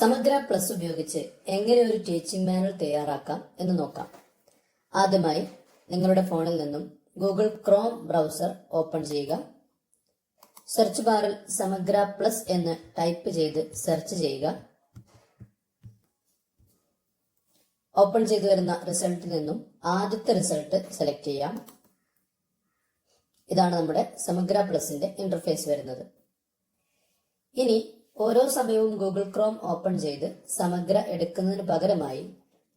സമഗ്ര പ്ലസ് ഉപയോഗിച്ച് എങ്ങനെ ഒരു ടീച്ചിങ് മാനുവൽ തയ്യാറാക്കാം എന്ന് നോക്കാം. ആദ്യമായി നിങ്ങളുടെ ഫോണിൽ നിന്നും ഗൂഗിൾ ക്രോം ബ്രൗസർ ഓപ്പൺ ചെയ്യുക. സെർച്ച് ബാറിൽ സമഗ്ര പ്ലസ് എന്ന് ടൈപ്പ് ചെയ്ത് സെർച്ച് ചെയ്യുക. ഓപ്പൺ ചെയ്തു വരുന്ന റിസൾട്ടിൽ നിന്നും ആദ്യത്തെ റിസൾട്ട് സെലക്ട് ചെയ്യാം. ഇതാണ് നമ്മുടെ സമഗ്ര പ്ലസിന്റെ ഇന്റർഫേസ് വരുന്നത്. ഇനി ഓരോ സമയവും ഗൂഗിൾ ക്രോം ഓപ്പൺ ചെയ്ത് സമഗ്ര എടുക്കുന്നതിന് പകരമായി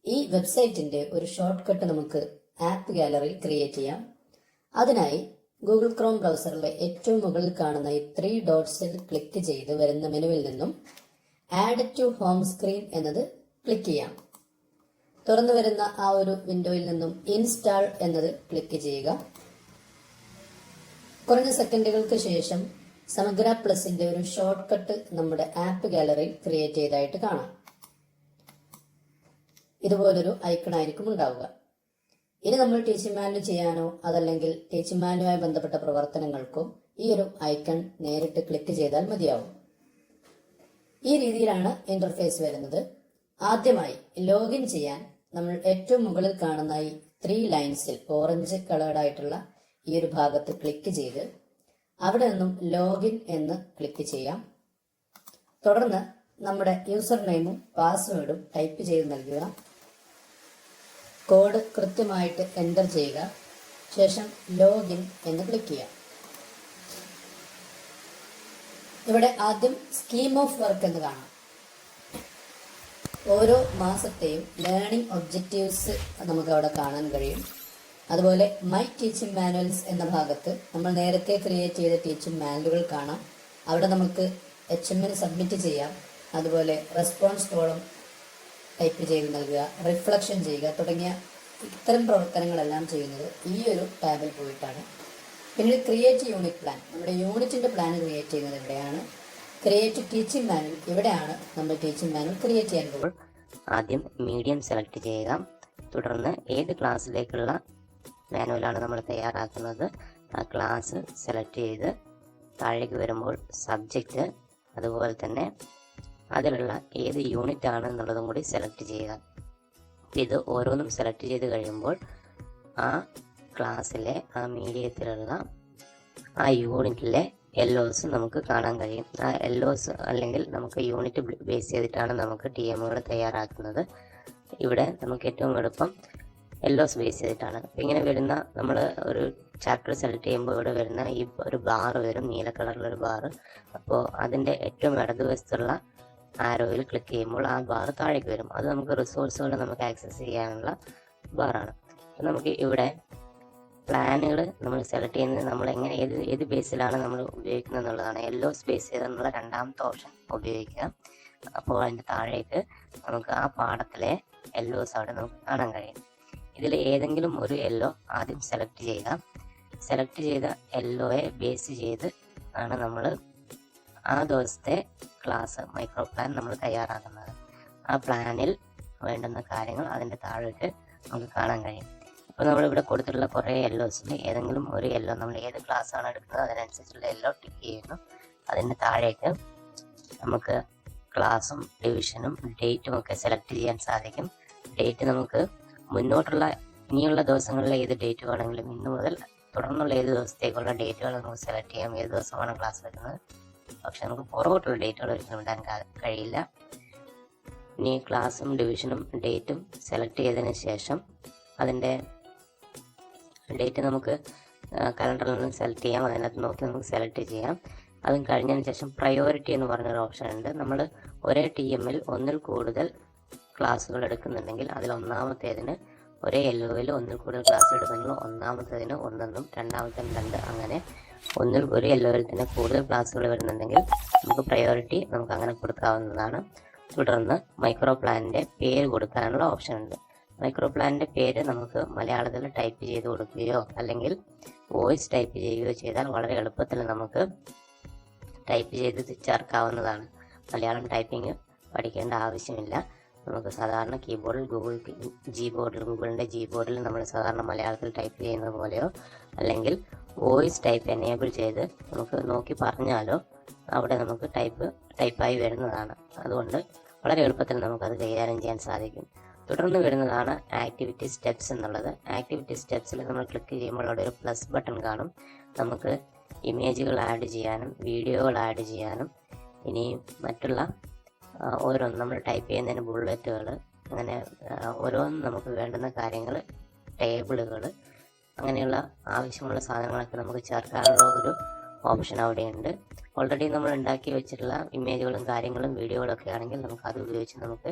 ഈ വെബ്സൈറ്റിന്റെ ഒരു ഷോർട്ട് കട്ട് നമുക്ക് ആപ്പ് ഗാലറിയിൽ ക്രിയേറ്റ് ചെയ്യാം. അതിനായി ഗൂഗിൾ ക്രോം ബ്രൗസറിലെ ഏറ്റവും മുകളിൽ കാണുന്ന ഈ 3 ഡോട്ട്സിൽ ക്ലിക്ക് ചെയ്ത് വരുന്ന മെനുവിൽ നിന്നും ആഡ് ടു ഹോം സ്ക്രീൻ എന്നത് ക്ലിക്ക് ചെയ്യാം. തുറന്നു വരുന്ന ആ ഒരു വിൻഡോയിൽ നിന്നും ഇൻസ്റ്റാൾ എന്നത് ക്ലിക്ക് ചെയ്യുക. കുറഞ്ഞ സെക്കൻഡുകൾക്ക് ശേഷം സമഗ്ര പ്ലസിന്റെ ഒരു ഷോർട്ട് കട്ട് നമ്മുടെ ആപ്പ് ഗാലറിയിൽ ക്രിയേറ്റ് ചെയ്തതായിട്ട് കാണാം. ഇതുപോലൊരു ഐക്കൺ ആയിരിക്കും ഉണ്ടാവുക. ഇനി നമ്മൾ ടീച്ചിങ് മാനുവൽ ചെയ്യാനോ അതല്ലെങ്കിൽ ടീച്ചിങ് മാനുവലുമായി ബന്ധപ്പെട്ട പ്രവർത്തനങ്ങൾക്കോ ഈ ഒരു ഐക്കൺ നേരിട്ട് ക്ലിക്ക് ചെയ്താൽ മതിയാവും. ഈ രീതിയിലാണ് ഇന്റർഫേസ് വരുന്നത്. ആദ്യമായി ലോഗിൻ ചെയ്യാൻ നമ്മൾ ഏറ്റവും മുകളിൽ കാണുന്ന ഈ 3 ലൈൻസിൽ ഓറഞ്ച് കളേർഡ് ആയിട്ടുള്ള ഈ ഒരു ഭാഗത്ത് ക്ലിക്ക് ചെയ്ത് അവിടെ നിന്നും ലോഗിൻ എന്ന് ക്ലിക്ക് ചെയ്യാം. തുടർന്ന് നമ്മുടെ യൂസർ നെയിമും പാസ്വേഡും ടൈപ്പ് ചെയ്ത് നൽകുക. കോഡ് കൃത്യമായിട്ട് എൻ്റർ ചെയ്യുക. ശേഷം ലോഗിൻ എന്ന് ക്ലിക്ക് ചെയ്യാം. ഇവിടെ ആദ്യം സ്കീം ഓഫ് വർക്ക് എന്ന് കാണാം. ഓരോ മാസത്തെയും ലേണിംഗ് ഒബ്ജക്റ്റീവ്സ് നമുക്ക് അവിടെ കാണാൻ കഴിയും. അതുപോലെ മൈ ടീച്ചിങ് മാനുവൽസ് എന്ന ഭാഗത്ത് നമ്മൾ നേരത്തെ ക്രിയേറ്റ് ചെയ്ത ടീച്ചിങ് മാനുവലുകൾ കാണാം. അവിടെ നമുക്ക് HML സബ്മിറ്റ് ചെയ്യാം. അതുപോലെ റെസ്പോൺസ് കോളം ടൈപ്പ് ചെയ്ത് നൽകുക, റിഫ്ലക്ഷൻ ചെയ്യുക തുടങ്ങിയ ഇത്തരം പ്രവർത്തനങ്ങളെല്ലാം ചെയ്യുന്നത് ഈ ഒരു ടാബിൽ പോയിട്ടാണ്. പിന്നീട് ക്രിയേറ്റ് യൂണിറ്റ് പ്ലാൻ, നമ്മുടെ യൂണിറ്റിന്റെ പ്ലാൻ ക്രിയേറ്റ് ചെയ്യുന്നത് ഇവിടെയാണ്. ക്രിയേറ്റ് ടീച്ചിങ് മാനുവൽ, ഇവിടെയാണ് നമ്മൾ ടീച്ചിങ് മാനുവൽ ക്രിയേറ്റ് ചെയ്യാൻ പോകുന്നത്. ആദ്യം മീഡിയം സെലക്ട് ചെയ്യുക. തുടർന്ന് ഏത് ക്ലാസ്സിലേക്കുള്ള മാനുവലാണ് നമ്മൾ തയ്യാറാക്കുന്നത് ആ ക്ലാസ് സെലക്ട് ചെയ്ത് താഴേക്ക് വരുമ്പോൾ സബ്ജക്റ്റ്, അതുപോലെ തന്നെ അതിലുള്ള ഏത് യൂണിറ്റ് ആണ് എന്നുള്ളതും കൂടി സെലക്ട് ചെയ്യുക. ഇത് ഓരോന്നും സെലക്ട് ചെയ്ത് കഴിയുമ്പോൾ ആ ക്ലാസ്സിലെ ആ മീഡിയത്തിലുള്ള ആ യൂണിറ്റിലെ LOS നമുക്ക് കാണാൻ കഴിയും. ആ LOS അല്ലെങ്കിൽ നമുക്ക് യൂണിറ്റ് ബേസ് ചെയ്തിട്ടാണ് നമുക്ക് TMകൾ തയ്യാറാക്കുന്നത്. ഇവിടെ നമുക്ക് ഏറ്റവും എളുപ്പം LOS ബേസ് ചെയ്തിട്ടാണ്. ഇങ്ങനെ വരുന്ന നമ്മൾ ഒരു ചാപ്റ്റർ സെലക്ട് ചെയ്യുമ്പോൾ ഇവിടെ വരുന്ന ഈ ഒരു ബാർ വരും, നീല കളറിലൊരു ബാർ. അപ്പോൾ അതിൻ്റെ ഏറ്റവും ഇടതുവശത്തുള്ള ആരോയിൽ ക്ലിക്ക് ചെയ്യുമ്പോൾ ആ ബാർ താഴേക്ക് വരും. അത് നമുക്ക് റിസോഴ്സുകൾ നമുക്ക് ആക്സസ് ചെയ്യാനുള്ള ബാറാണ്. അപ്പോൾ നമുക്ക് ഇവിടെ പ്ലാനുകൾ നമ്മൾ സെലക്ട് ചെയ്യുന്നത് നമ്മൾ എങ്ങനെ ഏത് ബേസിലാണ് നമ്മൾ ഉപയോഗിക്കുന്നത് എന്നുള്ളതാണ്. LOS ബേസ് ചെയ്തെന്നുള്ള രണ്ടാമത്തെ ഓപ്ഷൻ ഉപയോഗിക്കുക. അപ്പോൾ അതിൻ്റെ താഴേക്ക് നമുക്ക് ആ പാഠത്തിലെ LOS അവിടെ നമുക്ക് കാണാൻ കഴിയും. ഇതിൽ ഏതെങ്കിലും ഒരു LO ആദ്യം സെലക്ട് ചെയ്യുക. സെലക്ട് ചെയ്ത LOയെ ബേസ് ചെയ്ത് ആണ് നമ്മൾ ആ ദിവസത്തെ ക്ലാസ് മൈക്രോ പ്ലാൻ നമ്മൾ തയ്യാറാക്കുന്നത്. ആ പ്ലാനിൽ വേണ്ടുന്ന കാര്യങ്ങൾ അതിൻ്റെ താഴേക്ക് നമുക്ക് കാണാൻ കഴിയും. അപ്പോൾ നമ്മളിവിടെ കൊടുത്തിട്ടുള്ള കുറേ LOസിൽ ഏതെങ്കിലും ഒരു LO നമ്മൾ ഏത് ക്ലാസ് ആണ് എടുക്കുന്നത് അതിനനുസരിച്ചുള്ള LO ടിക്ക് ചെയ്യുന്നു. അതിൻ്റെ താഴേക്ക് നമുക്ക് ക്ലാസ്സും ഡിവിഷനും ഡേറ്റും ഒക്കെ സെലക്ട് ചെയ്യാൻ സാധിക്കും. ഡേറ്റ് നമുക്ക് മുന്നോട്ടുള്ള ഇനിയുള്ള ദിവസങ്ങളിലെ ഏത് ഡേറ്റ് വേണമെങ്കിലും ഇന്ന് മുതൽ തുടർന്നുള്ള ഏത് ദിവസത്തേക്കുള്ള ഡേറ്റുകൾ നമുക്ക് സെലക്ട് ചെയ്യാം, ഏത് ദിവസമാണ് ക്ലാസ് വരുന്നത്. പക്ഷെ നമുക്ക് പുറകോട്ടുള്ള ഡേറ്റുകൾ ഒരിക്കലും ഇടാൻ കഴിയില്ല. ഇനി ക്ലാസ്സും ഡിവിഷനും ഡേറ്റും സെലക്ട് ചെയ്തതിന് ശേഷം അതിൻ്റെ ഡേറ്റ് നമുക്ക് കലണ്ടറിൽ നിന്ന് സെലക്ട് ചെയ്യാം. അതിനകത്ത് നോക്കി നമുക്ക് സെലക്ട് ചെയ്യാം. അതും കഴിഞ്ഞതിന് ശേഷം പ്രയോറിറ്റി എന്ന് പറഞ്ഞൊരു ഓപ്ഷൻ ഉണ്ട്. നമ്മൾ ഒരേ TMൽ ഒന്നിൽ കൂടുതൽ ക്ലാസ്സുകൾ എടുക്കുന്നുണ്ടെങ്കിൽ അതിൽ ഒന്നാമത്തേതിന് ഒരേ LOയിൽ ഒന്നിൽ കൂടുതൽ ക്ലാസ് എടുക്കുന്നെങ്കിൽ ഒന്നാമത്തേതിന് 1 എന്നും രണ്ടാമത്തേതിന് 2, അങ്ങനെ ഒരു LOയിൽ തന്നെ കൂടുതൽ ക്ലാസ്സുകൾ വരുന്നുണ്ടെങ്കിൽ നമുക്ക് പ്രയോറിറ്റി നമുക്ക് അങ്ങനെ കൊടുക്കാവുന്നതാണ്. തുടർന്ന് മൈക്രോ പ്ലാനിൻ്റെ പേര് കൊടുക്കാനുള്ള ഓപ്ഷൻ ഉണ്ട്. മൈക്രോ പ്ലാനിൻ്റെ പേര് നമുക്ക് മലയാളത്തിൽ ടൈപ്പ് ചെയ്ത് കൊടുക്കുകയോ അല്ലെങ്കിൽ വോയിസ് ടൈപ്പ് ചെയ്യുകയോ ചെയ്താൽ വളരെ എളുപ്പത്തിൽ നമുക്ക് ടൈപ്പ് ചെയ്ത് ചേർക്കാവുന്നതാണ്. മലയാളം ടൈപ്പിംഗ് പഠിക്കേണ്ട ആവശ്യമില്ല. നമുക്ക് സാധാരണ കീബോർഡിൽ ഗൂഗിളിൻ്റെ G ബോർഡിൽ നമ്മൾ സാധാരണ മലയാളത്തിൽ ടൈപ്പ് ചെയ്യുന്നത് പോലെയോ അല്ലെങ്കിൽ വോയിസ് ടൈപ്പ് എനേബിൾ ചെയ്ത് നമുക്ക് നോക്കി പറഞ്ഞാലോ അവിടെ നമുക്ക് ടൈപ്പായി വരുന്നതാണ്. അതുകൊണ്ട് വളരെ എളുപ്പത്തിൽ നമുക്കത് കൈകാര്യം ചെയ്യാൻ സാധിക്കും. തുടർന്ന് വരുന്നതാണ് ആക്ടിവിറ്റി സ്റ്റെപ്സ് എന്നുള്ളത്. ആക്ടിവിറ്റി സ്റ്റെപ്സിൽ നമ്മൾ ക്ലിക്ക് ചെയ്യുമ്പോൾ അവിടെ ഒരു പ്ലസ് ബട്ടൺ കാണും. നമുക്ക് ഇമേജുകൾ ആഡ് ചെയ്യാനും വീഡിയോകൾ ആഡ് ചെയ്യാനും ഇനി മറ്റുള്ള ഓരോന്നും നമ്മൾ ടൈപ്പ് ചെയ്യുന്നതിന് ബുള്ളറ്റുകൾ, അങ്ങനെ ഓരോന്നും നമുക്ക് വേണ്ടുന്ന കാര്യങ്ങൾ, ടേബിളുകൾ, അങ്ങനെയുള്ള ആവശ്യമുള്ള സാധനങ്ങളൊക്കെ നമുക്ക് ചേർക്കാനുള്ള ഒരു ഓപ്ഷൻ അവിടെയുണ്ട്. ഓൾറെഡി നമ്മൾ ഉണ്ടാക്കി വെച്ചിട്ടുള്ള ഇമേജുകളും കാര്യങ്ങളും വീഡിയോകളൊക്കെ ആണെങ്കിൽ നമുക്ക് അത് ഉപയോഗിച്ച് നമുക്ക്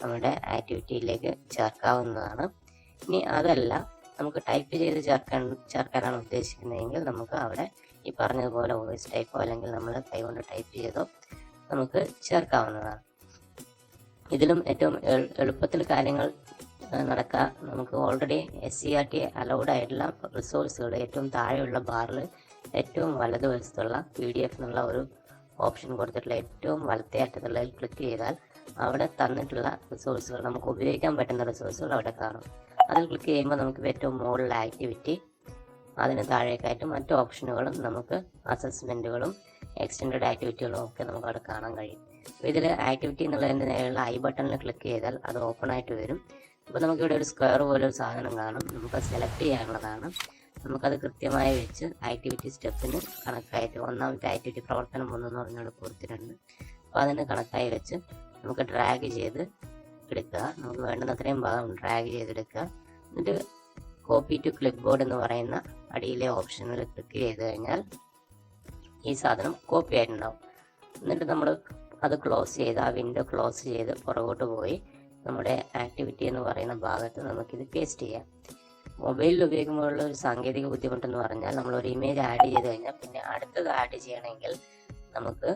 നമ്മുടെ ആക്ടിവിറ്റിയിലേക്ക് ചേർക്കാവുന്നതാണ്. ഇനി അതല്ല, നമുക്ക് ടൈപ്പ് ചെയ്ത് ചേർക്കാനാണ് ഉദ്ദേശിക്കുന്നതെങ്കിൽ നമുക്ക് അവിടെ ഈ പറഞ്ഞതുപോലെ വോയിസ് ടൈപ്പോ അല്ലെങ്കിൽ നമ്മൾ കൈകൊണ്ട് ടൈപ്പ് ചെയ്തോ നമുക്ക് ചേർക്കാവുന്നതാണ്. ഇതിലും ഏറ്റവും എളുപ്പത്തിൽ കാര്യങ്ങൾ നടക്കാം. നമുക്ക് ഓൾറെഡി SCERT അലൗഡ് ആയിട്ടുള്ള റിസോഴ്സുകൾ ഏറ്റവും താഴെയുള്ള ബാറിൽ ഏറ്റവും വലതുവശത്തുള്ള PDF എന്നുള്ള ഒരു ഓപ്ഷൻ കൊടുത്തിട്ടുള്ള ഏറ്റവും വലത്തേ അറ്റത്തുള്ളതിൽ ക്ലിക്ക് ചെയ്താൽ അവിടെ തന്നിട്ടുള്ള റിസോഴ്സുകൾ, നമുക്ക് ഉപയോഗിക്കാൻ പറ്റുന്ന റിസോഴ്സുകൾ അവിടെ കാണും. അതിൽ ക്ലിക്ക് ചെയ്യുമ്പോൾ നമുക്ക് ഏറ്റവും മുകളിൽ ആക്ടിവിറ്റി, അതിന് താഴേക്കായിട്ട് മറ്റു ഓപ്ഷനുകളും നമുക്ക് അസസ്മെൻറ്റുകളും എക്സ്റ്റെൻഡഡ് ആക്ടിവിറ്റികളും ഒക്കെ നമുക്ക് അവിടെ കാണാൻ കഴിയും. അപ്പോൾ ഇതിൽ ആക്ടിവിറ്റി എന്നുള്ളതിൻ്റെ നേരെയുള്ള ഐ ബട്ടണിൽ ക്ലിക്ക് ചെയ്താൽ അത് ഓപ്പൺ ആയിട്ട് വരും. അപ്പോൾ നമുക്കിവിടെ ഒരു സ്ക്വയർ പോലെ ഒരു സാധനം കാണും. നമുക്ക് സെലക്ട് ചെയ്യാനുള്ളതാണ്. നമുക്കത് കൃത്യമായി വെച്ച് ആക്ടിവിറ്റി സ്റ്റെപ്പിന് കണക്കായിട്ട് ഒന്നാമത്തെ ആക്ടിവിറ്റി പ്രവർത്തനം 1 എന്ന് പറഞ്ഞുകൊണ്ട് കൊടുത്തിട്ടുണ്ട്. അപ്പോൾ അതിന് കണക്കായി വെച്ച് നമുക്ക് ഡ്രാഗ് ചെയ്ത് എടുക്കുക. നമുക്ക് വേണ്ടുന്ന അത്രയും ഭാഗം ഡ്രാഗ് ചെയ്തെടുക്കുക. എന്നിട്ട് കോപ്പി ടു ക്ലിപ്പ് ബോർഡ് എന്ന് പറയുന്ന അടിയിലെ ഓപ്ഷനിൽ ക്ലിക്ക് ചെയ്ത് കഴിഞ്ഞാൽ ഈ സാധനം കോപ്പി ആയിട്ടുണ്ടാവും. എന്നിട്ട് നമ്മൾ അത് ക്ലോസ് ചെയ്ത് ആ വിൻഡോ ക്ലോസ് ചെയ്ത് പുറകോട്ട് പോയി നമ്മുടെ ആക്ടിവിറ്റി എന്ന് പറയുന്ന ഭാഗത്ത് നമുക്കിത് പേസ്റ്റ് ചെയ്യാം. മൊബൈലിൽ ഉപയോഗിക്കുമ്പോഴുള്ള ഒരു സാങ്കേതിക ബുദ്ധിമുട്ടെന്ന് പറഞ്ഞാൽ നമ്മൾ ഒരു ഇമേജ് ആഡ് ചെയ്ത് കഴിഞ്ഞാൽ പിന്നെ അടുത്തത് ആഡ് ചെയ്യണമെങ്കിൽ നമുക്ക്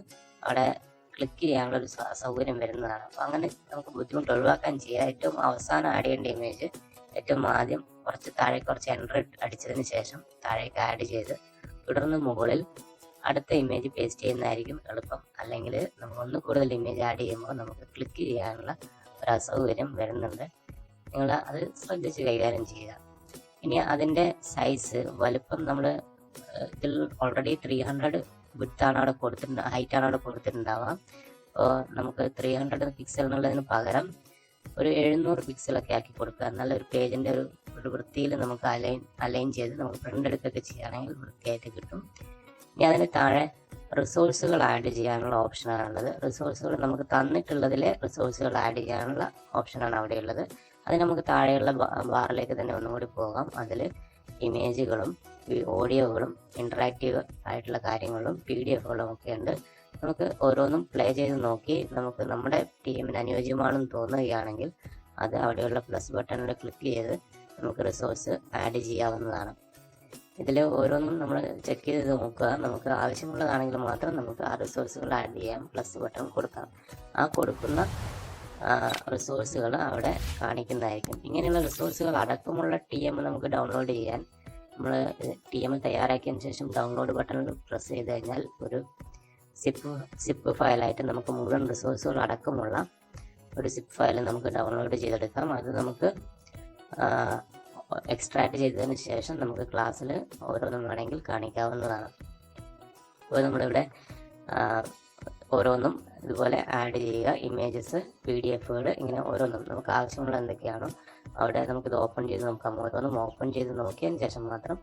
അവിടെ ക്ലിക്ക് ചെയ്യാനുള്ള ഒരു സൗകര്യം വരുന്നതാണ്. അപ്പോൾ അങ്ങനെ നമുക്ക് ബുദ്ധിമുട്ട് ഒഴിവാക്കാൻ ചെയ്യാം. ഏറ്റവും അവസാനം ആഡ് ചെയ്യേണ്ട ഇമേജ് ഏറ്റവും ആദ്യം കുറച്ച് എൻ്റർ അടിച്ചതിന് ശേഷം താഴേക്ക് ആഡ് ചെയ്ത് തുടർന്ന് മുകളിൽ അടുത്ത ഇമേജ് പേസ്റ്റ് ചെയ്യുന്നതായിരിക്കും എളുപ്പം. അല്ലെങ്കിൽ നമുക്ക് ഒന്ന് കൂടുതൽ ഇമേജ് ആഡ് ചെയ്യുമ്പോൾ നമുക്ക് ക്ലിക്ക് ചെയ്യാനുള്ള ഒരു അസൗകര്യം വരുന്നുണ്ട്. നിങ്ങൾ അത് ശ്രദ്ധിച്ച് കൈകാര്യം ചെയ്യുക. ഇനി അതിൻ്റെ സൈസ്, വലുപ്പം നമ്മൾ ഇതിൽ ഓൾറെഡി 300 വിഡ്ത്താണ് അവിടെ കൊടുത്തിട്ടുണ്ട്, ഹൈറ്റാണ് അവിടെ കൊടുത്തിട്ടുണ്ടാവാം. അപ്പോൾ നമുക്ക് 300 പിക്സൽ എന്നുള്ളതിന് പകരം ഒരു 700 പിക്സലൊക്കെ ആക്കി കൊടുക്കുക. എന്നാൽ ഒരു പേജിൻ്റെ ഒരു വൃത്തിയിൽ നമുക്ക് അലൈൻ ചെയ്ത് നമുക്ക് പ്രിൻ്റ് എടുക്കുകയൊക്കെ ചെയ്യുകയാണെങ്കിൽ വൃത്തിയായിട്ട് കിട്ടും. ഇനി അതിന് താഴെ റിസോഴ്സുകൾ ആഡ് ചെയ്യാനുള്ള ഓപ്ഷനാണുള്ളത്. റിസോഴ്സുകൾ നമുക്ക് തന്നിട്ടുള്ളതിലെ റിസോഴ്സുകൾ ആഡ് ചെയ്യാനുള്ള ഓപ്ഷനാണ് അവിടെയുള്ളത്. അത് നമുക്ക് താഴെയുള്ള ബാറിലേക്ക് തന്നെ ഒന്നുകൂടി പോകാം. അതിൽ ഇമേജുകളും ഓഡിയോകളും ഇൻറ്ററാക്റ്റീവ് ആയിട്ടുള്ള കാര്യങ്ങളും PDF-കളും ഒക്കെ ഉണ്ട്. നമുക്ക് ഓരോന്നും പ്ലേ ചെയ്ത് നോക്കി നമുക്ക് നമ്മുടെ ടീമിന് അനുയോജ്യമാണെന്ന് തോന്നുകയാണെങ്കിൽ അത് അവിടെയുള്ള പ്ലസ് ബട്ടണിൽ ക്ലിക്ക് ചെയ്ത് നമുക്ക് റിസോഴ്സ് ആഡ് ചെയ്യാവുന്നതാണ്. ഇതിൽ ഓരോന്നും നമ്മൾ ചെക്ക് ചെയ്ത് നോക്കുക. നമുക്ക് ആവശ്യമുള്ളതാണെങ്കിൽ മാത്രം നമുക്ക് ആ റിസോഴ്സുകൾ ആഡ് ചെയ്യാം, പ്ലസ് ബട്ടൺ കൊടുക്കാം. ആ കൊടുക്കുന്ന റിസോഴ്സുകൾ അവിടെ കാണിക്കുന്നതായിരിക്കും. ഇങ്ങനെയുള്ള റിസോഴ്സുകൾ അടക്കമുള്ള TM നമുക്ക് ഡൗൺലോഡ് ചെയ്യാൻ നമ്മൾ TM തയ്യാറാക്കിയതിന് ശേഷം ഡൗൺലോഡ് ബട്ടണിൽ പ്രസ് ചെയ്ത് കഴിഞ്ഞാൽ ഒരു സിപ്പ് ഫയലായിട്ട് നമുക്ക് മുഴുവൻ റിസോഴ്സുകൾ അടക്കമുള്ള ഒരു സിപ്പ് ഫയൽ നമുക്ക് ഡൗൺലോഡ് ചെയ്തെടുക്കാം. അത് നമുക്ക് എക്സ്ട്രാക്ട് ചെയ്തതിന് ശേഷം നമുക്ക് ക്ലാസ്സിൽ ഓരോന്നും വേണമെങ്കിൽ കാണിക്കാവുന്നതാണ്. അപ്പോൾ നമ്മളിവിടെ ഓരോന്നും ഇതുപോലെ ആഡ് ചെയ്യുക. ഇമേജസ്, PDF-കൾ, ഇങ്ങനെ ഓരോന്നും നമുക്ക് ആവശ്യമുള്ള എന്തൊക്കെയാണോ അവിടെ നമുക്കിത് ഓപ്പൺ ചെയ്ത് നോക്കാം. ഓരോന്നും ഓപ്പൺ ചെയ്ത് നോക്കിയതിന് ശേഷം മാത്രം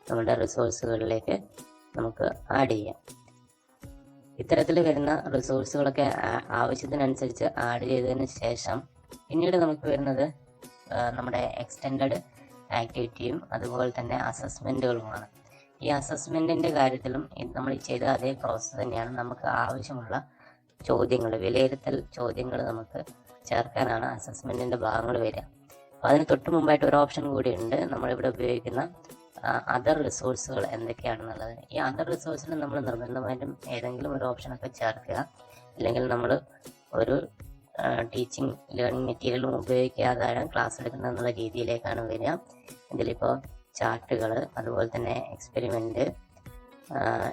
നമ്മുടെ റിസോഴ്സുകളിലേക്ക് നമുക്ക് ആഡ് ചെയ്യാം. ഇത്തരത്തിൽ വരുന്ന റിസോഴ്സുകളൊക്കെ ആവശ്യത്തിനനുസരിച്ച് ആഡ് ചെയ്തതിന് ശേഷം പിന്നീട് നമുക്ക് വരുന്നത് നമ്മുടെ എക്സ്റ്റെൻഡഡ് ആക്ടിവിറ്റിയും അതുപോലെ തന്നെ അസസ്മെൻറ്റുകളുമാണ്. ഈ അസസ്മെൻറ്റിൻ്റെ കാര്യത്തിലും നമ്മൾ ചെയ്ത അതേ പ്രോസസ്സ് തന്നെയാണ്. നമുക്ക് ആവശ്യമുള്ള ചോദ്യങ്ങൾ, വിലയിരുത്തൽ ചോദ്യങ്ങൾ നമുക്ക് ചേർക്കാനാണ് അസസ്മെൻറ്റിൻ്റെ ഭാഗങ്ങൾ വരിക. അപ്പോൾ അതിന് തൊട്ട് മുമ്പായിട്ട് ഒരു ഓപ്ഷൻ കൂടിയുണ്ട്, നമ്മളിവിടെ ഉപയോഗിക്കുന്ന അതർ റിസോഴ്സുകൾ എന്തൊക്കെയാണെന്നുള്ളത്. ഈ അതർ റിസോഴ്സിൽ നമ്മൾ നിർബന്ധമായിട്ടും ഏതെങ്കിലും ഒരു ഓപ്ഷനൊക്കെ ചേർക്കുക. അല്ലെങ്കിൽ നമ്മൾ ഒരു ടീച്ചിങ് ലേണിംഗ് മെറ്റീരിയലും ഉപയോഗിക്കാതെ ക്ലാസ് എടുക്കുന്നത് എന്നുള്ള രീതിയിലേക്കാണ് വരിക. ഇതിലിപ്പോൾ ചാർട്ടുകൾ, അതുപോലെ തന്നെ എക്സ്പെരിമെൻറ്റ്,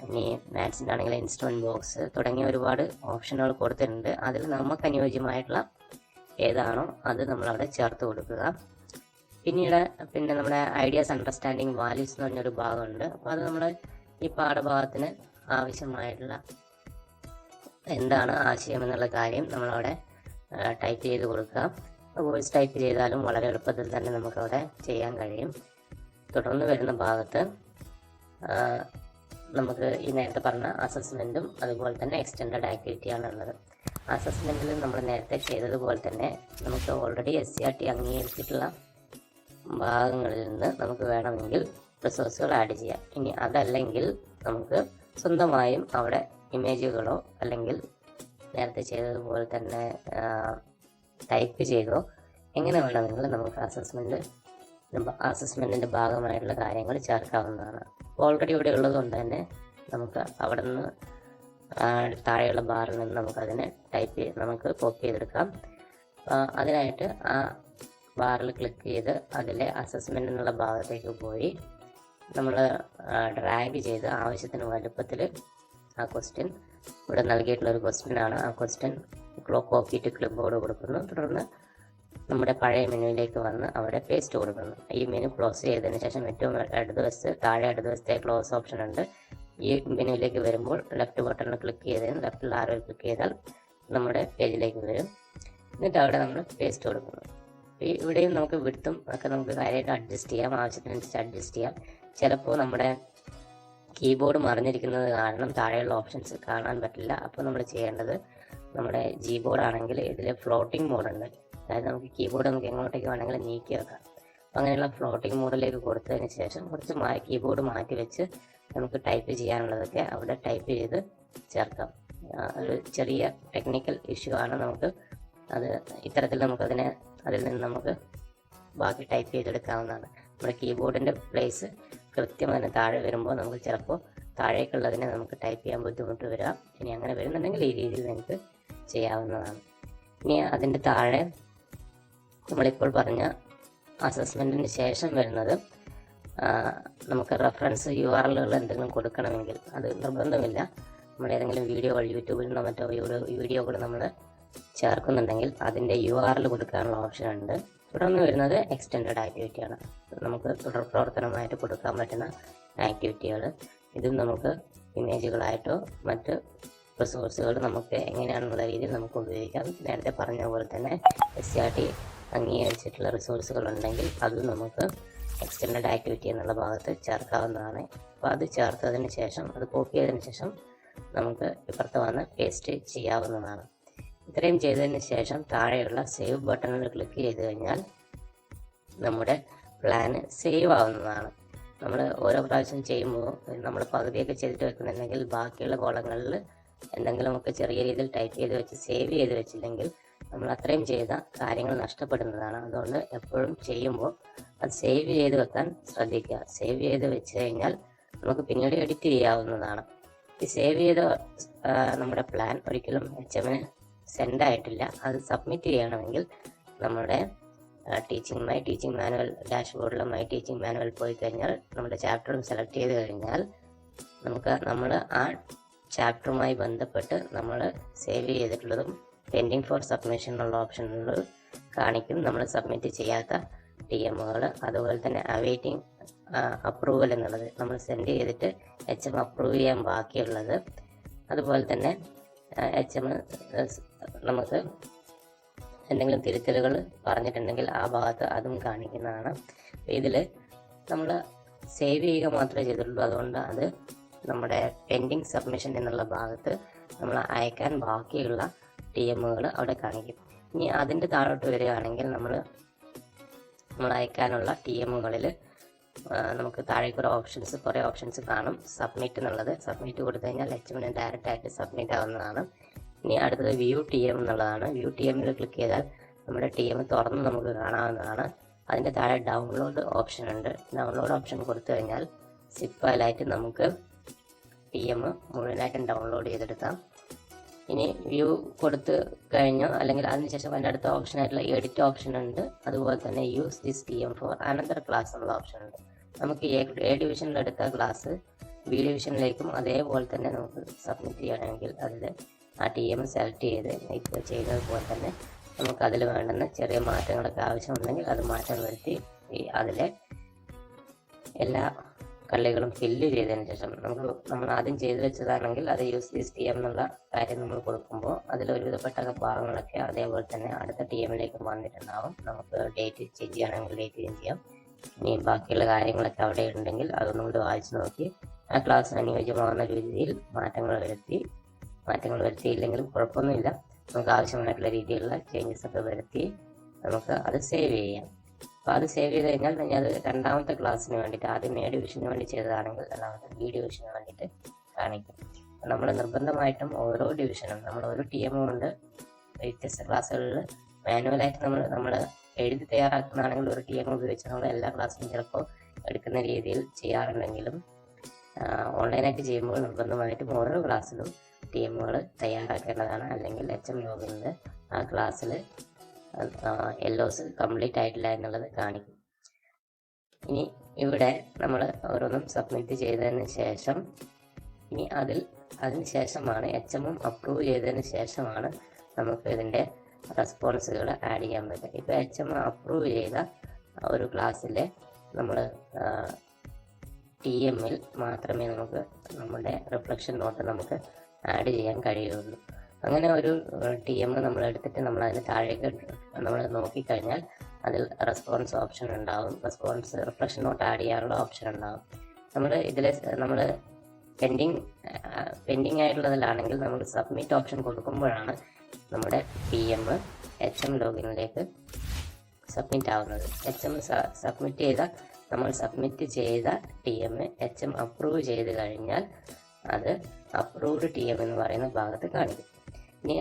ഇനി മാത്സിൻ്റെ ആണെങ്കിൽ ഇൻസ്ട്രുമെൻറ്റ് ബോക്സ് തുടങ്ങിയ ഒരുപാട് ഓപ്ഷനുകൾ കൊടുത്തിട്ടുണ്ട്. അതിൽ നമുക്ക് അനുയോജ്യമായിട്ടുള്ള ഏതാണോ അത് നമ്മളവിടെ ചേർത്ത് കൊടുക്കുക. പിന്നെ നമ്മുടെ ഐഡിയാസ്, അണ്ടർസ്റ്റാൻഡിങ്, വാല്യൂസ് എന്ന് പറഞ്ഞൊരു ഭാഗമുണ്ട്. അപ്പോൾ അത് നമ്മൾ ഈ പാഠഭാഗത്തിന് ആവശ്യമായിട്ടുള്ള എന്താണ് ആശയം എന്നുള്ള കാര്യം നമ്മളവിടെ ടൈപ്പ് ചെയ്ത് കൊടുക്കാം. വോയിസ് ടൈപ്പ് ചെയ്താലും വളരെ എളുപ്പത്തിൽ തന്നെ നമുക്കവിടെ ചെയ്യാൻ കഴിയും. തുടർന്ന് വരുന്ന ഭാഗത്ത് നമുക്ക് ഈ നേരത്തെ പറഞ്ഞ അസസ്മെൻറ്റും അതുപോലെ തന്നെ എക്സ്റ്റെൻഡഡ് ആക്ടിവിറ്റിയാണ് ഉള്ളത്. അസസ്മെൻറ്റിൽ നമ്മൾ നേരത്തെ ചെയ്തതുപോലെ തന്നെ നമുക്ക് ഓൾറെഡി SCRT അംഗീകരിച്ചിട്ടുള്ള ഭാഗങ്ങളിൽ നിന്ന് നമുക്ക് വേണമെങ്കിൽ റിസോഴ്സുകൾ ആഡ് ചെയ്യാം. ഇനി അതല്ലെങ്കിൽ നമുക്ക് സ്വന്തമായും അവിടെ ഇമേജുകളോ അല്ലെങ്കിൽ നേരത്തെ ചെയ്തതുപോലെ തന്നെ ടൈപ്പ് ചെയ്തോ എങ്ങനെ വേണമെങ്കിൽ നമുക്ക് അസസ്മെൻറ്റിൻ്റെ ഭാഗമായിട്ടുള്ള കാര്യങ്ങൾ ചേർക്കാവുന്നതാണ്. ഓൾറെഡി ഇവിടെ ഉള്ളതുകൊണ്ട് തന്നെ നമുക്ക് അവിടെ നിന്ന് താഴെയുള്ള ബാറിൽ നിന്ന് നമുക്കതിനെ നമുക്ക് കോപ്പി ചെയ്തെടുക്കാം. അതിനായിട്ട് ആ ബാറിൽ ക്ലിക്ക് ചെയ്ത് അതിലെ അസസ്മെൻ്റ് എന്നുള്ള ഭാഗത്തേക്ക് പോയി നമ്മൾ ഡ്രാഗ് ചെയ്ത് ആവശ്യത്തിന് വലുപ്പത്തിൽ ആ ക്വസ്റ്റ്യൻ ഇവിടെ നൽകിയിട്ടുള്ള ഒരു ക്വസ്റ്റ്യനാണ്. ആ question copy to clipboard കൊടുക്കുന്നു. തുടർന്ന് നമ്മുടെ പഴയ മെനുവിലേക്ക് വന്ന് അവിടെ പേസ്റ്റ് കൊടുക്കുന്നു. ഈ മെനു ക്ലോസ് ചെയ്തതിന് ശേഷം ഏറ്റവും താഴെ ഇടതുവശത്തെ ക്ലോസ് ഓപ്ഷൻ ഉണ്ട്. ഈ മെനുവിലേക്ക് വരുമ്പോൾ ലെഫ്റ്റ് ബട്ടണിൽ ക്ലിക്ക് ചെയ്തതിന് ലെഫ്റ്റിൽ ആരോ ക്ലിക്ക് ചെയ്താൽ നമ്മുടെ പേജിലേക്ക് വരും. എന്നിട്ട് അവിടെ നമ്മൾ പേസ്റ്റ് കൊടുക്കുന്നു. ഇവിടെയും നമുക്ക് വിഡ്ത്തും ഒക്കെ നമുക്ക് കാര്യമായിട്ട് അഡ്ജസ്റ്റ് ചെയ്യാം, ആവശ്യത്തിനനുസരിച്ച് അഡ്ജസ്റ്റ് ചെയ്യാം. ചിലപ്പോൾ നമ്മുടെ കീബോർഡ് മറിഞ്ഞിരിക്കുന്നത് കാരണം താഴെയുള്ള ഓപ്ഷൻസ് കാണാൻ പറ്റില്ല. അപ്പോൾ നമ്മൾ ചെയ്യേണ്ടത് നമ്മുടെ Gboard ആണെങ്കിൽ ഇതിൽ ഫ്ലോട്ടിംഗ് മോഡുണ്ട്. അതായത് നമുക്ക് കീബോർഡ് നമുക്ക് എങ്ങോട്ടേക്ക് വേണമെങ്കിൽ നീക്കി വെക്കാം. അപ്പോൾ അങ്ങനെയുള്ള ഫ്ലോട്ടിംഗ് മോഡിലേക്ക് കൊടുത്തതിന് ശേഷം കുറച്ച് കീബോർഡ് മാറ്റി വെച്ച് നമുക്ക് ടൈപ്പ് ചെയ്യാനുള്ളതൊക്കെ അവിടെ ടൈപ്പ് ചെയ്ത് ചേർക്കാം. ഒരു ചെറിയ ടെക്നിക്കൽ ഇഷ്യൂ ആണ്. നമുക്ക് അത് ഇത്തരത്തിൽ അതിൽ നിന്ന് നമുക്ക് ബാക്കി ടൈപ്പ് ചെയ്തെടുക്കാവുന്നതാണ്. നമ്മുടെ കീബോർഡിൻ്റെ പ്ലേസ് കൃത്യമായി താഴെ വരുമ്പോൾ നമുക്ക് ചിലപ്പോൾ താഴേക്കുള്ളതിനെ നമുക്ക് ടൈപ്പ് ചെയ്യാൻ ബുദ്ധിമുട്ട് വരാം. ഇനി അങ്ങനെ വരുന്നുണ്ടെങ്കിൽ ഈ രീതിയിൽ നമുക്ക് ചെയ്യാവുന്നതാണ്. ഇനി അതിൻ്റെ താഴെ നമ്മളിപ്പോൾ പറഞ്ഞ അസസ്മെൻറ്റിന് ശേഷം വരുന്നത് നമുക്ക് റെഫറൻസ് URL എന്തെങ്കിലും കൊടുക്കണമെങ്കിൽ അത് നിർബന്ധമില്ല. നമ്മൾ ഏതെങ്കിലും വീഡിയോ യൂട്യൂബിൽ നിന്നോ മറ്റോ വീഡിയോകൾ നമ്മൾ ചേർക്കുന്നുണ്ടെങ്കിൽ അതിൻ്റെ URL കൊടുക്കാനുള്ള ഓപ്ഷൻ ഉണ്ട്. തുടർന്ന് വരുന്നത് എക്സ്റ്റെൻഡഡ് ആക്ടിവിറ്റിയാണ്. നമുക്ക് തുടർ പ്രവർത്തനമായിട്ട് കൊടുക്കാൻ പറ്റുന്ന ആക്ടിവിറ്റികൾ. ഇതും നമുക്ക് ഇമേജുകളായിട്ടോ മറ്റ് റിസോഴ്സുകൾ നമുക്ക് എങ്ങനെയാണെന്നുള്ള രീതിയിൽ നമുക്ക് ഉപയോഗിക്കാം. നേരത്തെ പറഞ്ഞ പോലെ തന്നെ SCRT അംഗീകരിച്ചിട്ടുള്ള റിസോഴ്സുകൾ ഉണ്ടെങ്കിൽ അതും നമുക്ക് എക്സ്റ്റെൻഡഡ് ആക്ടിവിറ്റി എന്നുള്ള ഭാഗത്ത് ചേർക്കാവുന്നതാണ്. അപ്പോൾ അത് ചേർത്തതിന് ശേഷം അത് കോപ്പി ചെയ്തതിന് ശേഷം നമുക്ക് ഇപ്പുറത്ത് വന്ന് പേസ്റ്റ് ചെയ്യാവുന്നതാണ്. ഇത്രയും ചെയ്തതിന് ശേഷം താഴെയുള്ള സേവ് ബട്ടണിൽ ക്ലിക്ക് ചെയ്ത് കഴിഞ്ഞാൽ നമ്മുടെ പ്ലാന് സേവ് ആവുന്നതാണ്. നമ്മൾ ഓരോ പ്രാവശ്യം ചെയ്യുമ്പോൾ നമ്മൾ പകുതിയൊക്കെ ചെയ്തിട്ട് വെക്കുന്നുണ്ടെങ്കിൽ ബാക്കിയുള്ള കോളങ്ങളിൽ എന്തെങ്കിലുമൊക്കെ ചെറിയ രീതിയിൽ ടൈപ്പ് ചെയ്ത് വെച്ച് സേവ് ചെയ്ത് വെച്ചില്ലെങ്കിൽ നമ്മൾ അത്രയും ചെയ്ത കാര്യങ്ങൾ നഷ്ടപ്പെടുന്നതാണ്. അതുകൊണ്ട് എപ്പോഴും ചെയ്യുമ്പോൾ അത് സേവ് ചെയ്ത് വെക്കാൻ ശ്രദ്ധിക്കുക. സേവ് ചെയ്ത് വെച്ച് കഴിഞ്ഞാൽ നമുക്ക് പിന്നീട് എഡിറ്റ് ചെയ്യാവുന്നതാണ്. ഈ സേവ് ചെയ്ത നമ്മുടെ പ്ലാൻ ഒരിക്കലും HMന് സെൻഡ് ആയിട്ടില്ല. അത് സബ്മിറ്റ് ചെയ്യണമെങ്കിൽ നമ്മുടെ ടീച്ചിങ് മാനുവൽ ഡാഷ്ബോർഡിൽ മൈ ടീച്ചിങ് മാനുവൽ പോയി കഴിഞ്ഞാൽ നമ്മുടെ ചാപ്റ്ററും സെലക്ട് ചെയ്ത് കഴിഞ്ഞാൽ നമ്മൾ ആ ചാപ്റ്ററുമായി ബന്ധപ്പെട്ട് നമ്മൾ സേവ് ചെയ്തിട്ടുള്ളതും പെൻഡിങ് ഫോർ സബ്മിഷൻ എന്നുള്ള ഓപ്ഷനുകൾ കാണിക്കും. നമ്മൾ സബ്മിറ്റ് ചെയ്യാത്ത TMകൾ, അതുപോലെ തന്നെ അവൈറ്റിംഗ് അപ്രൂവൽ എന്നുള്ളത് നമ്മൾ സെൻഡ് ചെയ്തിട്ട് HM അപ്രൂവ് ചെയ്യാൻ ബാക്കിയുള്ളത്, അതുപോലെ തന്നെ HM നമുക്ക് എന്തെങ്കിലും തിരുത്തലുകൾ പറഞ്ഞിട്ടുണ്ടെങ്കിൽ ആ ഭാഗത്ത് അതും കാണിക്കുന്നതാണ്. ഇതിൽ നമ്മൾ സേവ് ചെയ്യുക മാത്രമേ ചെയ്തിട്ടുള്ളൂ. അതുകൊണ്ട് അത് നമ്മുടെ പെൻഡിങ് സബ്മിഷൻ എന്നുള്ള ഭാഗത്ത് നമ്മൾ അയക്കാൻ ബാക്കിയുള്ള TMകൾ അവിടെ കാണിക്കും. ഇനി അതിൻ്റെ താഴോട്ട് വരികയാണെങ്കിൽ നമ്മൾ അയക്കാനുള്ള TMകളിൽ നമുക്ക് താഴേക്ക് കുറേ ഓപ്ഷൻസ് കാണും. സബ്മിറ്റ് എന്നുള്ളത് സബ്മിറ്റ് കൊടുത്തു കഴിഞ്ഞാൽ HMന് ഡയറക്റ്റ് ആയിട്ട് സബ്മിറ്റ് ആവുന്നതാണ്. ഇനി അടുത്തത് വ്യൂ TM എന്നുള്ളതാണ്. വ്യൂ TMൽ ക്ലിക്ക് ചെയ്താൽ നമ്മുടെ TM തുറന്ന് നമുക്ക് കാണാവുന്നതാണ്. അതിൻ്റെ താഴെ ഡൗൺലോഡ് ഓപ്ഷൻ ഉണ്ട്. ഡൗൺലോഡ് ഓപ്ഷൻ കൊടുത്തു കഴിഞ്ഞാൽ സിപ്പ് ഫയലായിട്ട് നമുക്ക് TM മുഴുവനായിട്ടും ഡൗൺലോഡ് ചെയ്തെടുക്കാം. ഇനി വ്യൂ കൊടുത്ത് കഴിഞ്ഞോ അല്ലെങ്കിൽ അതിനുശേഷം അതിൻ്റെ അടുത്ത ഓപ്ഷനായിട്ടുള്ള എഡിറ്റ് ഓപ്ഷൻ ഉണ്ട്. അതുപോലെ തന്നെ use this TM for another class എന്നുള്ള ഓപ്ഷൻ ഉണ്ട്. നമുക്ക് A ഡിവിഷനിൽ എടുത്ത ക്ലാസ് B ഡിവിഷനിലേക്കും അതേപോലെ തന്നെ നമുക്ക് സബ്മിറ്റ് ചെയ്യണമെങ്കിൽ അതിൽ ആ TM സെലക്ട് ചെയ്ത് ഇപ്പോൾ ചെയ്തതുപോലെ തന്നെ നമുക്ക് അതിൽ വേണ്ടുന്ന ചെറിയ മാറ്റങ്ങളൊക്കെ ആവശ്യമുണ്ടെങ്കിൽ അത് മാറ്റം വരുത്തി അതിലെ എല്ലാ കള്ളികളും ഫില്ല് ചെയ്തതിന് ശേഷം നമ്മൾ ആദ്യം ചെയ്തു വെച്ചതാണെങ്കിൽ അത് യൂസ് ദിസ് ടി എം എന്നുള്ള കാര്യം നമ്മൾ കൊടുക്കുമ്പോൾ അതിൽ ഒരുവിധപ്പെട്ട ഭാഗങ്ങളൊക്കെ അതേപോലെ തന്നെ അടുത്ത ടി എമ്മിലേക്ക് വന്നിട്ടുണ്ടാവും. നമുക്ക് ഡേറ്റ് ചേഞ്ച് ചെയ്യണമെങ്കിൽ ഡേറ്റ് ചേഞ്ച് ചെയ്യാം. ഇനി ബാക്കിയുള്ള കാര്യങ്ങളൊക്കെ അവിടെ ഉണ്ടെങ്കിൽ അതൊന്നും കൂടി വായിച്ചു നോക്കി ആ ക്ലാസ്സിന് അനുയോജ്യമാകുന്ന രീതിയിൽ മാറ്റങ്ങൾ വരുത്തിയില്ലെങ്കിലും കുഴപ്പമൊന്നുമില്ല. നമുക്ക് ആവശ്യമായിട്ടുള്ള രീതിയിലുള്ള ചേഞ്ചസ് ഒക്കെ വരുത്തി നമുക്ക് അത് സേവ് ചെയ്യാം. അപ്പോൾ അത് സേവ് ചെയ്ത് കഴിഞ്ഞാൽ അത് രണ്ടാമത്തെ ക്ലാസ്സിന് വേണ്ടിയിട്ട്, ആദ്യം എ ഡിവിഷന് വേണ്ടി ചെയ്തതാണെങ്കിൽ രണ്ടാമത്തെ ബി ഡിവിഷന് വേണ്ടിയിട്ട് കാണിക്കും. നമ്മൾ നിർബന്ധമായിട്ടും ഓരോ ഡിവിഷനും നമ്മൾ ഓരോ ടി എം കൊണ്ട് വ്യത്യസ്ത ക്ലാസ്സുകളിൽ മാനുവലായിട്ട് നമ്മൾ എഴുതി തയ്യാറാക്കുന്നതാണെങ്കിൽ ഒരു ടി എം ഉപയോഗിച്ച് നമ്മൾ എല്ലാ ക്ലാസ്സിലും ചിലപ്പോൾ എടുക്കുന്ന രീതിയിൽ ചെയ്യാറുണ്ടെങ്കിലും ഓൺലൈനായിട്ട് ചെയ്യുമ്പോൾ നിർബന്ധമായിട്ടും ഓരോ ക്ലാസ്സിലും ടി എമ്മുകൾ തയ്യാറാക്കേണ്ടതാണ്. അല്ലെങ്കിൽ HM ലോഗിനിൽ ആ ക്ലാസ്സിൽ LOs കംപ്ലീറ്റ് ആയിട്ടില്ല എന്നുള്ളത് കാണിക്കും. ഇനി ഇവിടെ നമ്മൾ ഓരോന്നും സബ്മിറ്റ് ചെയ്തതിന് ശേഷം ഇനി അതിന് ശേഷമാണ് HM അപ്രൂവ് ചെയ്തതിന് ശേഷമാണ് നമുക്ക് ഇതിൻ്റെ റെസ്പോൺസുകൾ ആഡ് ചെയ്യാൻ പറ്റുക. ഇപ്പോൾ HM അപ്രൂവ് ചെയ്ത ഒരു ക്ലാസ്സിൽ നമ്മൾ TM മാത്രമേ നമുക്ക് നമ്മുടെ റിഫ്ലക്ഷൻ നോട്ട് നമുക്ക് ആഡ് ചെയ്യാൻ കഴിയുള്ളൂ. അങ്ങനെ ഒരു TM നമ്മൾ എടുത്തിട്ട് നമ്മൾ അതിന് താഴേക്ക് നമ്മൾ നോക്കിക്കഴിഞ്ഞാൽ അതിൽ റെസ്പോൺസ് ഓപ്ഷൻ ഉണ്ടാവും. റിഫ്ലക്ഷൻ നോട്ട് ആഡ് ചെയ്യാനുള്ള ഓപ്ഷൻ ഉണ്ടാവും. നമ്മൾ പെൻഡിങ് ആയിട്ടുള്ളതിലാണെങ്കിൽ നമ്മൾ സബ്മിറ്റ് ഓപ്ഷൻ കൊടുക്കുമ്പോഴാണ് നമ്മുടെ TM HM ലോഗിനിലേക്ക് സബ്മിറ്റ് ആവുന്നത്. നമ്മൾ സബ്മിറ്റ് ചെയ്ത TM HM അപ്രൂവ് ചെയ്ത് കഴിഞ്ഞാൽ അത് അപ്രൂവ്ഡ് TM എന്ന് പറയുന്ന ഭാഗത്ത് കാണിക്കും. ഇനി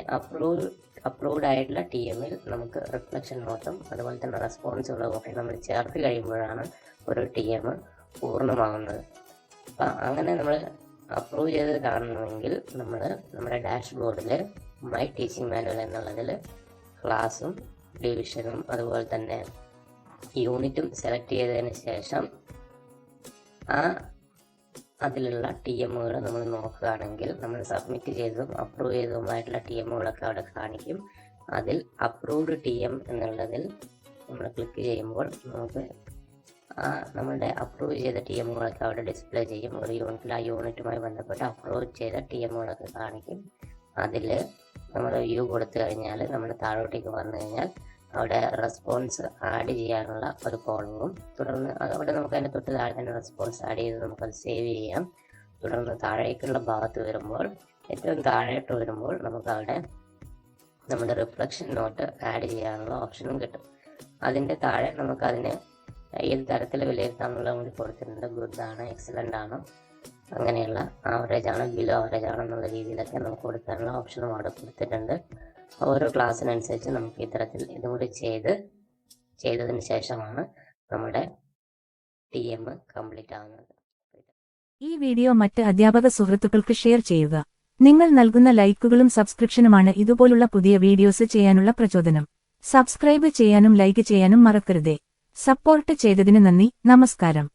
അപ്രൂവ്ഡ് ആയിട്ടുള്ള TM നമുക്ക് റിഫ്ലക്ഷൻ നോട്ടും അതുപോലെ തന്നെ റെസ്പോൺസുകളും ഒക്കെ നമ്മൾ ചേർത്ത് കഴിയുമ്പോഴാണ് ഒരു TM പൂർണ്ണമാകുന്നത്. അപ്പം അങ്ങനെ നമ്മൾ അപ്രൂവ് ചെയ്ത് കാണണമെങ്കിൽ നമ്മുടെ ഡാഷ്ബോർഡിൽ മൈ ടീച്ചിങ് മാനുവൽ എന്നുള്ളതിൽ ക്ലാസ്സും ഡിവിഷനും അതുപോലെ തന്നെ യൂണിറ്റും സെലക്ട് ചെയ്തതിന് ശേഷം അതിലുള്ള TMകൾ നമ്മൾ നോക്കുകയാണെങ്കിൽ നമ്മൾ സബ്മിറ്റ് ചെയ്തതും അപ്രൂവ് ചെയ്തതുമായിട്ടുള്ള TMകളൊക്കെ അവിടെ കാണിക്കും. അതിൽ അപ്രൂവ്ഡ് TM എന്നുള്ളതിൽ നമ്മൾ ക്ലിക്ക് ചെയ്യുമ്പോൾ നമുക്ക് നമ്മളുടെ അപ്രൂവ് ചെയ്ത TMകളൊക്കെ അവിടെ ഡിസ്പ്ലേ ചെയ്യും. ഒരു യൂണിറ്റിൽ ആ യൂണിറ്റുമായി ബന്ധപ്പെട്ട് അപ്രൂവ് ചെയ്ത TMകളൊക്കെ കാണിക്കും. അതിൽ നമ്മൾ വ്യൂ കൊടുത്തു കഴിഞ്ഞാൽ നമ്മൾ താഴോട്ടേക്ക് വന്നു കഴിഞ്ഞാൽ അവിടെ റെസ്പോൺസ് ആഡ് ചെയ്യാനുള്ള ഒരു കോളവും തുടർന്ന് അവിടെ നമുക്ക് അതിൻ്റെ തൊട്ട് താഴെ തന്നെ റെസ്പോൺസ് ആഡ് ചെയ്ത് നമുക്കത് സേവ് ചെയ്യാം. തുടർന്ന് താഴേക്കുള്ള ഭാഗത്ത് വരുമ്പോൾ ഏറ്റവും താഴോട്ട് വരുമ്പോൾ നമുക്ക് അവിടെ നമ്മുടെ റിഫ്ലക്ഷൻ നോട്ട് ആഡ് ചെയ്യാനുള്ള ഓപ്ഷനും കിട്ടും. അതിൻ്റെ താഴെ നമുക്കതിന് ഏത് തരത്തിൽ വിലയിരുത്താമെന്നുള്ള കൂടി കൊടുത്തിട്ടുണ്ട്. ഗുഡ് ആണ്, എക്സലൻ്റ് ആണ്, അങ്ങനെയുള്ള ആവറേജ് ആണ്, ബിലോ ആവറേജ് ആണ് എന്നുള്ള രീതിയിലൊക്കെ നമുക്ക് കൊടുക്കാനുള്ള ഓപ്ഷനും അവിടെ കൊടുത്തിട്ടുണ്ട്. ഓരോ ക്ലാസ്സിനനുസരിച്ച് നമുക്ക് ഇത്തരത്തിൽ ഇതും കൂടി ചെയ്തതിന് ശേഷമാണ് നമ്മുടെ TM കംപ്ലീറ്റ് ആവുന്നത്. ഈ വീഡിയോ മറ്റ് അധ്യാപക സുഹൃത്തുക്കൾക്ക് ഷെയർ ചെയ്യുക. നിങ്ങൾ നൽകുന്ന ലൈക്കുകളും സബ്സ്ക്രിപ്ഷനുമാണ് ഇതുപോലുള്ള പുതിയ വീഡിയോസ് ചെയ്യാനുള്ള പ്രചോദനം. സബ്സ്ക്രൈബ് ചെയ്യാനും ലൈക്ക് ചെയ്യാനും മറക്കരുതേ. സപ്പോർട്ട് ചെയ്തതിന് നന്ദി. നമസ്കാരം.